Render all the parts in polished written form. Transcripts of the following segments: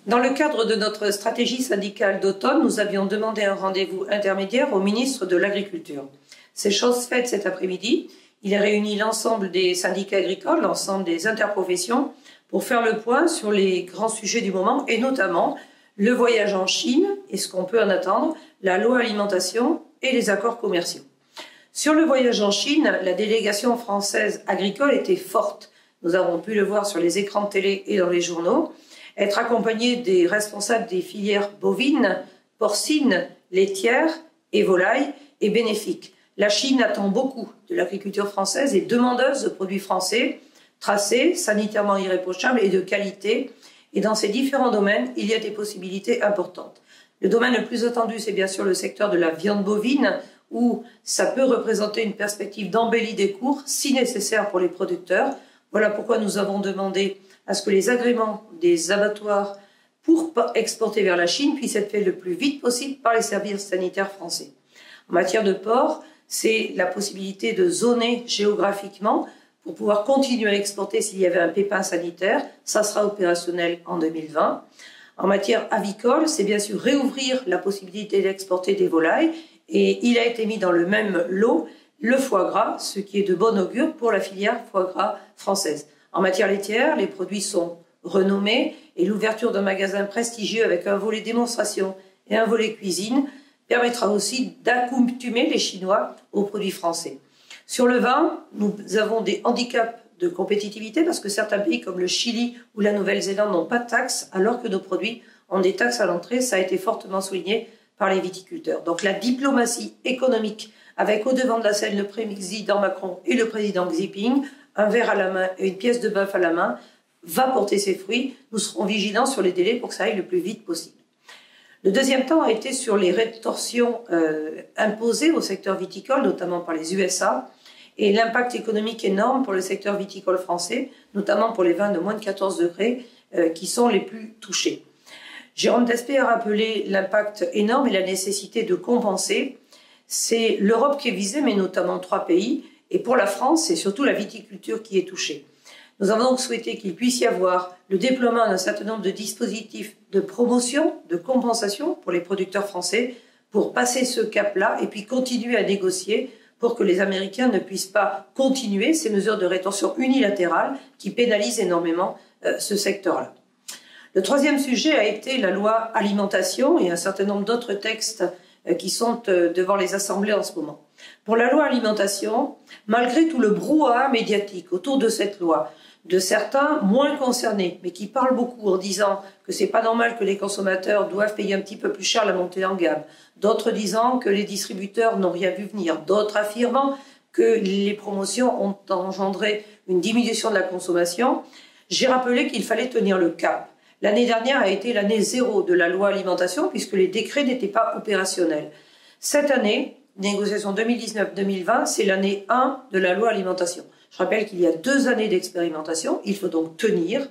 Dans le cadre de notre stratégie syndicale d'automne, nous avions demandé un rendez-vous intermédiaire au ministre de l'Agriculture. C'est chose faite cet après-midi. Il a réuni l'ensemble des syndicats agricoles, l'ensemble des interprofessions, pour faire le point sur les grands sujets du moment, et notamment le voyage en Chine et ce qu'on peut en attendre, la loi alimentation et les accords commerciaux. Sur le voyage en Chine, la délégation française agricole était forte. Nous avons pu le voir sur les écrans de télé et dans les journaux. Être accompagné des responsables des filières bovines, porcines, laitières et volailles est bénéfique. La Chine attend beaucoup de l'agriculture française et demandeuse de produits français, tracés, sanitairement irréprochables et de qualité. Et dans ces différents domaines, il y a des possibilités importantes. Le domaine le plus attendu, c'est bien sûr le secteur de la viande bovine, où ça peut représenter une perspective d'embellie des cours, si nécessaire pour les producteurs. Voilà pourquoi nous avons demandé à ce que les agréments des abattoirs pour exporter vers la Chine puissent être faits le plus vite possible par les services sanitaires français. En matière de porc, c'est la possibilité de zoner géographiquement pour pouvoir continuer à exporter s'il y avait un pépin sanitaire. Ça sera opérationnel en 2020. En matière avicole, c'est bien sûr réouvrir la possibilité d'exporter des volailles et il a été mis dans le même lot le foie gras, ce qui est de bon augure pour la filière foie gras française. En matière laitière, les produits sont renommés et l'ouverture d'un magasin prestigieux avec un volet démonstration et un volet cuisine permettra aussi d'accoutumer les Chinois aux produits français. Sur le vin, nous avons des handicaps de compétitivité parce que certains pays comme le Chili ou la Nouvelle-Zélande n'ont pas de taxes alors que nos produits ont des taxes à l'entrée. Ça a été fortement souligné par les viticulteurs. Donc la diplomatie économique avec au devant de la scène le président Macron et le président Xi Jinping, un verre à la main et une pièce de bœuf à la main, va porter ses fruits. Nous serons vigilants sur les délais pour que ça aille le plus vite possible. Le deuxième temps a été sur les rétorsions imposées au secteur viticole, notamment par les USA, et l'impact économique énorme pour le secteur viticole français, notamment pour les vins de moins de 14 degrés qui sont les plus touchés. Jérôme Despé a rappelé l'impact énorme et la nécessité de compenser. C'est l'Europe qui est visée, mais notamment 3 pays. Et pour la France, c'est surtout la viticulture qui est touchée. Nous avons donc souhaité qu'il puisse y avoir le déploiement d'un certain nombre de dispositifs de promotion, de compensation pour les producteurs français, pour passer ce cap-là et puis continuer à négocier pour que les Américains ne puissent pas continuer ces mesures de rétorsion unilatérales qui pénalisent énormément ce secteur-là. Le troisième sujet a été la loi alimentation et un certain nombre d'autres textes qui sont devant les assemblées en ce moment. Pour la loi alimentation, malgré tout le brouhaha médiatique autour de cette loi, de certains moins concernés, mais qui parlent beaucoup en disant que c'est pas normal que les consommateurs doivent payer un petit peu plus cher la montée en gamme, d'autres disant que les distributeurs n'ont rien vu venir, d'autres affirmant que les promotions ont engendré une diminution de la consommation, j'ai rappelé qu'il fallait tenir le cap. L'année dernière a été l'année 0 de la loi alimentation puisque les décrets n'étaient pas opérationnels. Cette année, négociation 2019-2020, c'est l'année 1 de la loi alimentation. Je rappelle qu'il y a 2 années d'expérimentation, il faut donc tenir.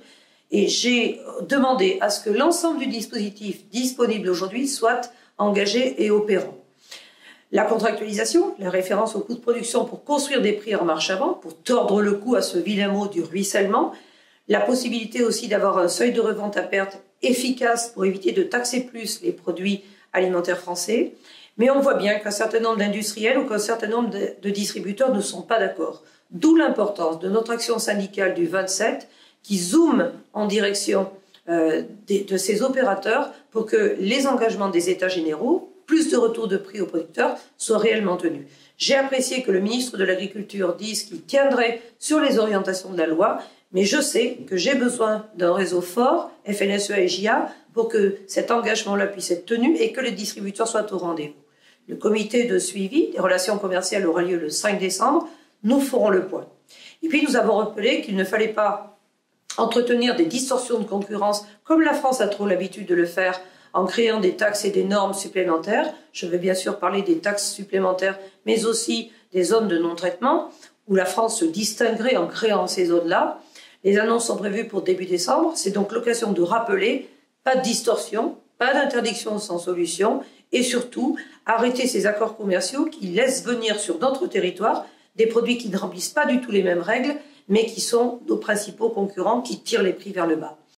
Et j'ai demandé à ce que l'ensemble du dispositif disponible aujourd'hui soit engagé et opérant. La contractualisation, la référence au coût de production pour construire des prix en marche avant, pour tordre le cou à ce vilain mot du ruissellement, la possibilité aussi d'avoir un seuil de revente à perte efficace pour éviter de taxer plus les produits alimentaires français. Mais on voit bien qu'un certain nombre d'industriels ou qu'un certain nombre de distributeurs ne sont pas d'accord. D'où l'importance de notre action syndicale du 27 qui zoome en direction de ces opérateurs pour que les engagements des États généraux, plus de retour de prix aux producteurs, soient réellement tenus. J'ai apprécié que le ministre de l'Agriculture dise qu'il tiendrait sur les orientations de la loi, mais je sais que j'ai besoin d'un réseau fort, FNSEA et JA, pour que cet engagement-là puisse être tenu et que les distributeurs soient au rendez-vous. Le comité de suivi des relations commerciales aura lieu le 5 décembre. Nous ferons le point. Et puis nous avons rappelé qu'il ne fallait pas entretenir des distorsions de concurrence comme la France a trop l'habitude de le faire en créant des taxes et des normes supplémentaires. Je vais bien sûr parler des taxes supplémentaires, mais aussi des zones de non-traitement où la France se distinguerait en créant ces zones-là. Les annonces sont prévues pour début décembre. C'est donc l'occasion de rappeler pas de distorsion, pas d'interdiction sans solution et surtout arrêter ces accords commerciaux qui laissent venir sur notre territoire des produits qui ne remplissent pas du tout les mêmes règles mais qui sont nos principaux concurrents qui tirent les prix vers le bas.